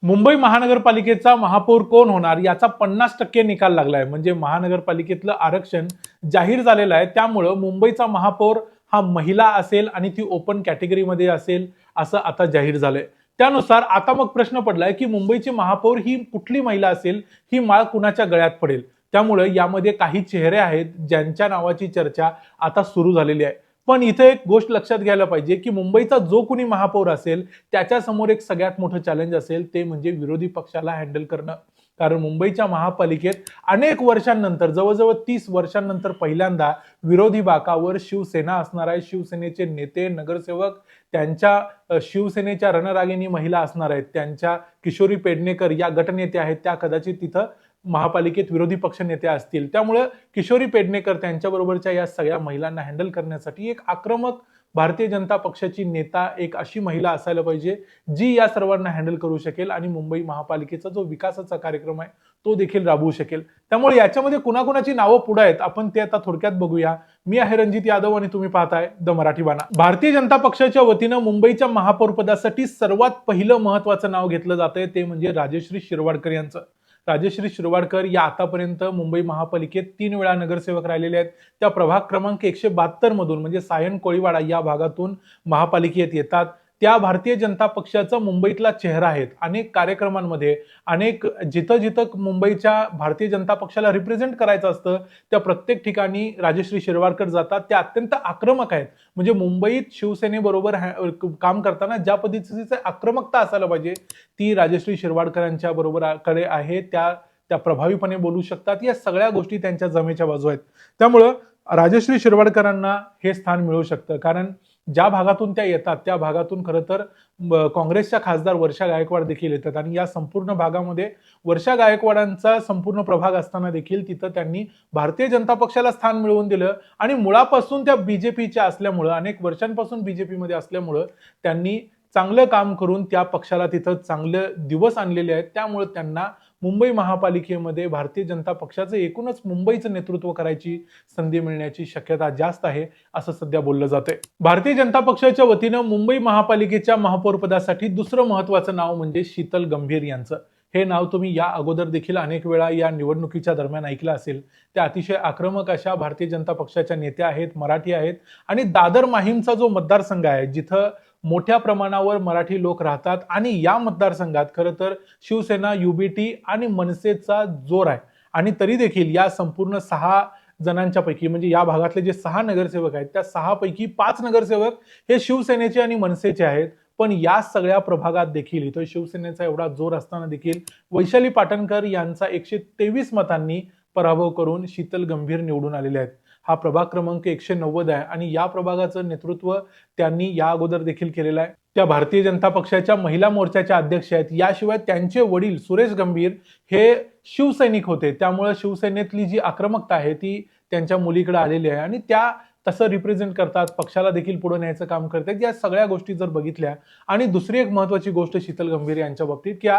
मुंबई महानगरपालिकेचा महापौर कोण होणार याचा 50% निकाल लागलाय. म्हणजे महानगरपालिकेतलं आरक्षण जाहीर झालेलं आहे. त्यामुळं मुंबईचा महापौर हा महिला असेल आणि ती ओपन कॅटेगरीमध्ये असेल असं आता जाहीर झालंय. त्यानुसार आता मग प्रश्न पडलाय की मुंबईची महापौर ही कुठली महिला असेल, ही माळ कुणाच्या गळ्यात पडेल. त्यामुळे यामध्ये काही चेहरे आहेत ज्यांच्या नावाची चर्चा आता सुरू झालेली आहे. पण इथे एक गोष्ट लक्षात घ्यायला पाहिजे की मुंबईचा जो कोणी महापौर असेल त्याच्यासमोर एक सगळ्यात मोठं चॅलेंज असेल ते म्हणजे विरोधी पक्षाला हँडल करणं. कारण मुंबईच्या महापालिकेत अनेक वर्षांनंतर, जवळजवळ 30 वर्षांनंतर पहिल्यांदा विरोधी बाकावर शिवसेना असणार आहे. शिवसेनेचे नेते, नगरसेवक, त्यांच्या शिवसेनेच्या रणरागिणी महिला असणार आहेत. त्यांच्या किशोरी पेडणेकर या गटनेत्या आहेत, त्या कदाचित तिथं महापालिकेत विरोधी पक्ष नेते असतील. त्यामुळे किशोरी पेडणेकर त्यांच्याबरोबरच्या या सगळ्या महिलांना हँडल करण्यासाठी एक आक्रमक भारतीय जनता पक्षाची नेता, एक अशी महिला असायला पाहिजे जी या सर्वांना हँडल करू शकेल आणि मुंबई महापालिकेचा जो विकासाचा कार्यक्रम आहे तो देखील राबवू शकेल. त्यामुळे याच्यामध्ये कुणाकुणाची नावं पुढे आहेत आपण ते आता थोडक्यात बघूया. मी आहे रणजित यादव आणि तुम्ही पाहताय द मराठी बाणा. भारतीय जनता पक्षाच्या वतीनं मुंबईच्या महापौर पदासाठी सर्वात पहिलं महत्वाचं नाव घेतलं जातंय ते म्हणजे राजश्री शिरवाडकर यांचं. राजश्री शिरवाडकर या आतापर्यंत मुंबई महापालिकेत 3 वेळा नगरसेवक राहिलेले आहेत. त्या प्रभाग क्रमांक 172 मधून म्हणजे सायन कोळीवाडा या भागातून महापालिकेत येतात. त्या भारतीय जनता पक्षाचा मुंबईतला चेहरा आहेत. अनेक कार्यक्रमांमध्ये, अनेक जिथं जिथं मुंबईच्या भारतीय जनता पक्षाला रिप्रेझेंट करायचं असतं त्या प्रत्येक ठिकाणी राजश्री शिरवाडकर जातात. त्या अत्यंत आक्रमक आहेत. म्हणजे मुंबईत शिवसेनेबरोबर काम करताना ज्या पद्धतीची आक्रमकता असायला पाहिजे ती राजश्री शिरवाडकरांच्या बरोबर कडे आहे. त्या प्रभावीपणे बोलू शकतात. या सगळ्या गोष्टी त्यांच्या जमेच्या बाजू आहेत. त्यामुळं राजश्री शिरवाडकरांना हे स्थान मिळू शकतं. कारण ज्या भागातून त्या येतात त्या भागातून खरं तर काँग्रेसच्या खासदार वर्षा गायकवाड देखील येतात आणि या संपूर्ण भागामध्ये वर्षा गायकवाडांचा संपूर्ण प्रभाग असताना देखील तिथं त्यांनी भारतीय जनता पक्षाला स्थान मिळवून दिलं आणि मुळापासून त्या बीजेपीच्या असल्यामुळं, अनेक वर्षांपासून बीजेपीमध्ये असल्यामुळं त्यांनी चांगलं काम करून त्या पक्षाला तिथं चांगले दिवस आणलेले आहेत. त्यामुळे त्यांना मुंबई महापालिकेमध्ये भारतीय जनता पक्षाचं एकूणच मुंबईचं नेतृत्व करायची संधी मिळण्याची शक्यता जास्त आहे असं सध्या बोललं जातंय. भारतीय जनता पक्षाच्या वतीनं मुंबई महापालिकेच्या महापौर पदासाठी दुसरं महत्वाचं नाव म्हणजे शीतल गंभीर यांचं. हे नाव तुम्ही या अगोदर देखील अनेक वेळा या निवडणुकीच्या दरम्यान ऐकलं असेल. त्या अतिशय आक्रमक अशा भारतीय जनता पक्षाच्या नेत्या आहेत, मराठी आहेत आणि दादर माहीमचा जो मतदारसंघ आहे जिथं मोठ्या प्रमाणावर मराठी लोक राहतात आणि या मतदारसंघात खरं तर शिवसेना, युबीटी आणि मनसेचा जोर आहे. आणि तरी देखील या संपूर्ण 6 जणांच्या पैकी म्हणजे या भागातले जे 6 नगरसेवक आहेत त्या 6 पैकी 5 नगरसेवक हे शिवसेनेचे आणि मनसेचे आहेत. पण या सगळ्या प्रभागात देखील इथं शिवसेनेचा एवढा जोर असताना देखील वैशाली पाटणकर यांचा 123 मतांनी पराभव करून शीतल गंभीर निवडून आलेले आहेत. हा प्रभाग क्रमांक 190 आहे आणि या प्रभागाचं नेतृत्व त्यांनी या अगोदर देखील केलेलं आहे. त्या भारतीय जनता पक्षाच्या महिला मोर्चाच्या अध्यक्ष आहेत. याशिवाय त्यांचे वडील सुरेश गंभीर हे शिवसैनिक होते. त्यामुळे शिवसेनेतली जी आक्रमकता आहे ती त्यांच्या मुलीकडे आलेली आहे आणि त्या तसं रिप्रेझेंट करतात, पक्षाला देखील पुढे न्यायचं काम करतात. या सगळ्या गोष्टी जर बघितल्या आणि दुसरी एक महत्वाची गोष्ट शीतल गंभीर यांच्या बाबतीत की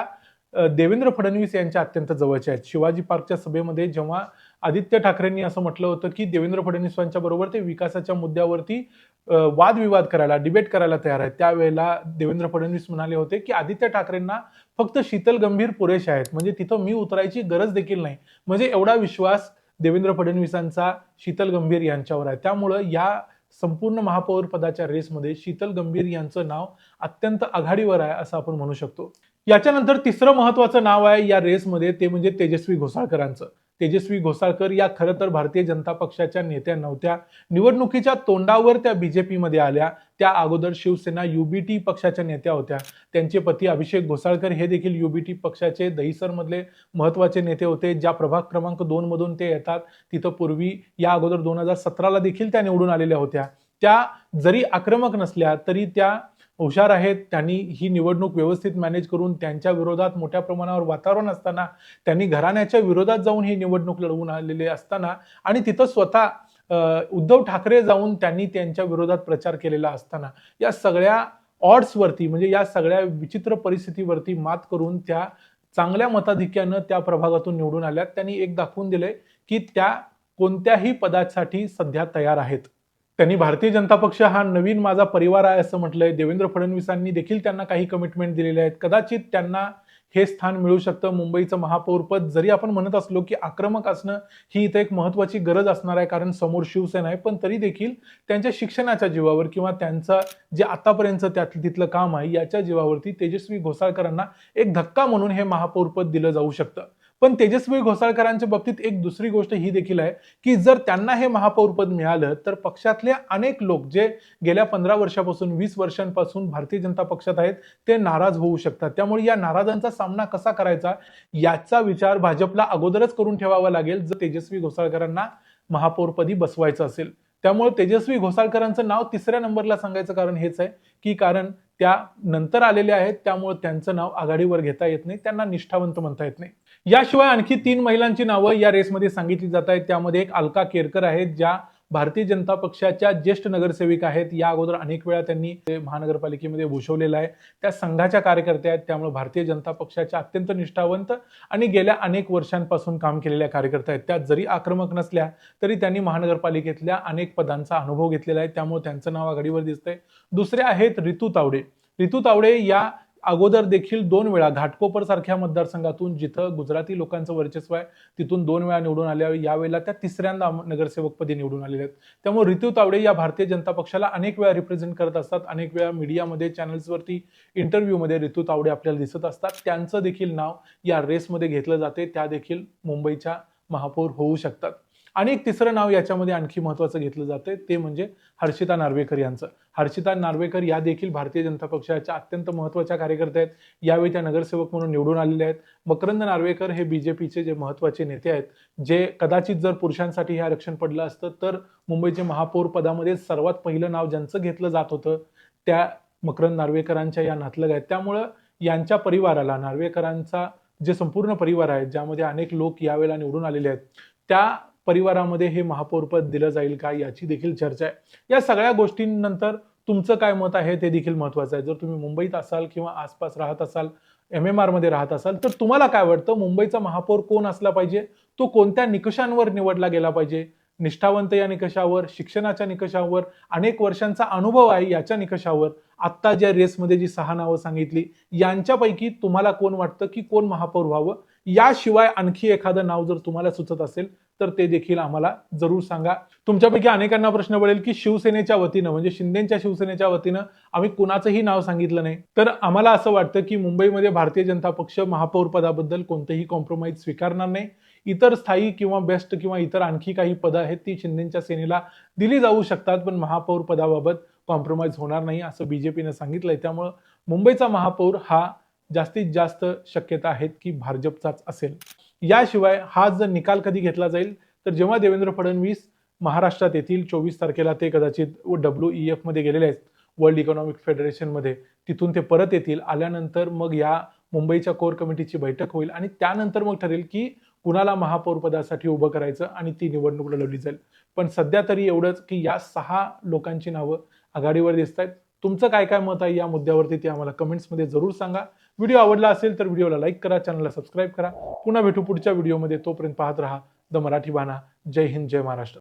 देवेंद्र फडणवीस यांच्या अत्यंत जवळचे आहेत. शिवाजी पार्कच्या सभेमध्ये जेव्हा आदित्य ठाकरेंनी असं म्हटलं होतं की देवेंद्र फडणवीसांच्या बरोबर ते विकासाच्या मुद्द्यावरती वादविवाद करायला, डिबेट करायला तयार आहेत, त्यावेळेला देवेंद्र फडणवीस म्हणाले होते की आदित्य ठाकरेंना फक्त शीतल गंभीर पुरेसे आहेत, म्हणजे तिथं मी उतरायची गरज देखील नाही. म्हणजे एवढा विश्वास देवेंद्र फडणवीसांचा शीतल गंभीर यांच्यावर आहे. त्यामुळं या संपूर्ण महापौर पदाच्या रेसमध्ये शीतल गंभीर यांचं नाव अत्यंत आघाडीवर आहे असं आपण म्हणू शकतो. याच्यानंतर तिसरं महत्वाचं नाव आहे या रेसमध्ये ते म्हणजे तेजस्वी घोसाळकरांचं. तेजस्वी घोसाळकर या खरं तर भारतीय जनता पक्षाच्या नेत्या नव्हत्या. निवडणुकीच्या तोंडावर त्या बीजेपीमध्ये आल्या. त्या अगोदर शिवसेना, युबीटी पक्षाच्या नेत्या होत्या. त्यांचे पती अभिषेक घोसाळकर हे देखील युबीटी पक्षाचे दहिसर मधले महत्वाचे नेते होते. ज्या प्रभाग क्रमांक 2 मधून ते येतात तिथं पूर्वी या अगोदर 2017ला देखील त्या निवडून आलेल्या होत्या. त्या जरी आक्रमक नसल्या तरी त्या हुशार आहेत. त्यांनी ही निवडणूक व्यवस्थित मॅनेज करून त्यांच्या विरोधात मोठ्या प्रमाणावर वातावरण असताना, त्यांनी घराण्याच्या विरोधात जाऊन ही निवडणूक लढवून आलेले असताना आणि तिथं स्वतः उद्धव ठाकरे जाऊन त्यांनी त्यांच्या विरोधात प्रचार केलेला असताना या सगळ्या ऑड्सवरती म्हणजे या सगळ्या विचित्र परिस्थितीवरती मात करून त्या चांगल्या मताधिक्यानं त्या प्रभागातून निवडून आल्यात. त्यांनी एक दाखवून दिलंय की त्या कोणत्याही पदासाठी सध्या तयार आहेत. त्यांनी भारतीय जनता पक्ष हा नवीन माझा परिवार आहे असं म्हटलंय. देवेंद्र फडणवीसांनी देखील त्यांना काही कमिटमेंट दिलेले आहेत. कदाचित त्यांना हे स्थान मिळू शकतं. मुंबईचं महापौरपद जरी आपण म्हणत असलो की आक्रमक असणं ही इथं एक महत्त्वाची गरज असणार आहे, कारण समोर शिवसेना आहे, पण तरी देखील त्यांच्या शिक्षणाच्या जीवावर किंवा त्यांचं जे आतापर्यंत तिथलं काम आहे याच्या जीवावरती तेजस्वी घोसाळकरांना एक धक्का म्हणून हे महापौरपद दिलं जाऊ शकतं. पण तेजस्वी घोसाळकरांच्या बाबतीत एक दुसरी गोष्ट ही देखील आहे की जर त्यांना हे महापौरपद मिळालं तर पक्षातले अनेक लोक जे गेल्या 15 वर्षापासून 20 वर्षांपासून भारतीय जनता पक्षात आहेत ते नाराज होऊ शकतात. त्यामुळे या नाराजांचा सामना कसा करायचा याचा विचार भाजपला अगोदरच करून ठेवावा लागेल जर तेजस्वी घोसाळकरांना महापौरपदी बसवायचं असेल. त्यामुळे तेजस्वी घोसाळकरांचं नाव तिसऱ्या नंबरला सांगायचं कारण हेच आहे की कारण त्या नंतर आलेले आहेत, त्यामुळे त्यांचं नाव आघाडीवर घेता येत नाही, त्यांना निष्ठावंत म्हणता येत नाही. याशिवाय आणखी 3 महिलांची नावं या रेसमध्ये सांगितली जात आहेत. त्यामध्ये एक अलका केरकर आहेत, ज्या भारतीय जनता पक्षाच्या ज्येष्ठ नगरसेविका आहेत. या अगोदर अनेक वेळा त्यांनी महानगरपालिकेमध्ये भूषवलेलं आहे. त्या संघाच्या कार्यकर्त्या आहेत, त्यामुळे भारतीय जनता पक्षाच्या अत्यंत निष्ठावंत आणि गेल्या अनेक वर्षांपासून काम केलेल्या कार्यकर्त्या आहेत. त्या जरी आक्रमक नसल्या तरी त्यांनी महानगरपालिकेतल्या अनेक पदांचा अनुभव घेतलेला आहे, त्यामुळे त्यांचं नाव आघाडीवर दिसतंय. दुसरे आहेत रितू तावडे. रितू तावडे या अगोदर देखील 2 वेळा घाटकोपर सारख्या मतदारसंघातून जिथं गुजराती लोकांचं वर्चस्व आहे तिथून 2 वेळा निवडून आल्या. यावेळेला त्या तिसऱ्यांदा नगरसेवकपदी निवडून आलेल्या आहेत. त्यामुळे रितू तावडे या भारतीय जनता पक्षाला अनेक वेळा रिप्रेझेंट करत असतात. अनेक वेळा मीडियामध्ये चॅनल्सवरती इंटरव्ह्यूमध्ये रितू तावडे आपल्याला दिसत असतात. त्यांचं देखील नाव या रेसमध्ये घेतलं जाते. त्या देखील मुंबईच्या महापौर होऊ शकतात. आणि एक तिसरं नाव याच्यामध्ये आणखी महत्त्वाचं घेतलं जाते ते म्हणजे हर्षिता नार्वेकर यांचं. हर्षिता नार्वेकर या देखील भारतीय जनता पक्षाच्या अत्यंत महत्त्वाच्या कार्यकर्त्या आहेत. यावेळी त्या नगरसेवक म्हणून निवडून आलेले आहेत. मकरंद नार्वेकर हे बीजेपीचे जे महत्त्वाचे नेते आहेत, जे कदाचित जर पुरुषांसाठी हे आरक्षण पडलं असतं तर मुंबईचे महापौर पदामध्ये सर्वात पहिलं नाव ज्यांचं घेतलं जात होतं त्या मकरंद नार्वेकरांच्या या नातलग आहेत. त्यामुळं यांच्या परिवाराला, नार्वेकरांचा जे संपूर्ण परिवार आहे ज्यामध्ये अनेक लोक यावेळेला निवडून आलेले आहेत, त्या परिवारामध्ये हे महापौरपद दिलं जाईल का याची देखील चर्चा आहे. या सगळ्या गोष्टींनंतर तुमचं काय मत आहे ते देखील महत्त्वाचं आहे. जर तुम्ही मुंबईत असाल किंवा आसपास राहत असाल, MMR मध्ये राहत असाल, तर तुम्हाला काय वाटतं मुंबईचा महापौर कोण असला पाहिजे, तो कोणत्या निकषांवर निवडला गेला पाहिजे? निष्ठावंत या निकषावर, शिक्षणाच्या निकषावर, अनेक वर्षांचा अनुभव आहे याच्या निकषावर, आत्ता ज्या रेसमध्ये जी 6 नावं सांगितली यांच्यापैकी तुम्हाला कोण वाटतं की कोण महापौर व्हावं? याशिवाय आणखी एखादं नाव जर तुम्हाला सुचत असेल तर ते देखील आम्हाला जरूर सांगा. तुमच्यापैकी अनेकांना प्रश्न पडेल की शिवसेनेच्या वतीनं म्हणजे शिंदेच्या शिवसेनेच्या वतीनं आम्ही कुणाचंही नाव सांगितलं नाही. तर आम्हाला असं वाटतं की मुंबईमध्ये भारतीय जनता पक्ष महापौर पदाबद्दल कोणतेही कॉम्प्रोमाइज स्वीकारणार नाही. इतर स्थायी किंवा बेस्ट किंवा इतर आणखी काही पदं आहेत ती शिंदेच्या सेनेला दिली जाऊ शकतात, पण महापौर पदाबाबत कॉम्प्रोमाइज होणार नाही असं बीजेपीनं सांगितलंय. त्यामुळं मुंबईचा महापौर हा जास्तीत जास्त शक्यता आहेत की भाजपचाच असेल. याशिवाय हा जर निकाल कधी घेतला जाईल तर जेव्हा देवेंद्र फडणवीस महाराष्ट्रात येतील 24 तारखेला, ते कदाचित WEF मध्ये गेलेले आहेत, वर्ल्ड इकॉनॉमिक फेडरेशन मध्ये, तिथून ते परत येतील. आल्यानंतर मग या मुंबईच्या कोर कमिटीची बैठक होईल आणि त्यानंतर मग ठरेल की कुणाला महापौर पदासाठी उभं करायचं आणि ती निवडणूक लढवली जाईल. पण सध्या तरी एवढंच की या 6 लोकांची नावं आघाडीवर दिसत आहेत. तुमचं काय काय मत आहे या मुद्द्यावरती ते आम्हाला कमेंट्समध्ये जरूर सांगा. व्हिडिओ आवडला असेल तर व्हिडिओला लाईक करा, चॅनलला सबस्क्राईब करा. पुन्हा भेटू पुढच्या व्हिडिओमध्ये. तोपर्यंत पाहत रहा द मराठी बाणा. जय हिंद, जय महाराष्ट्र.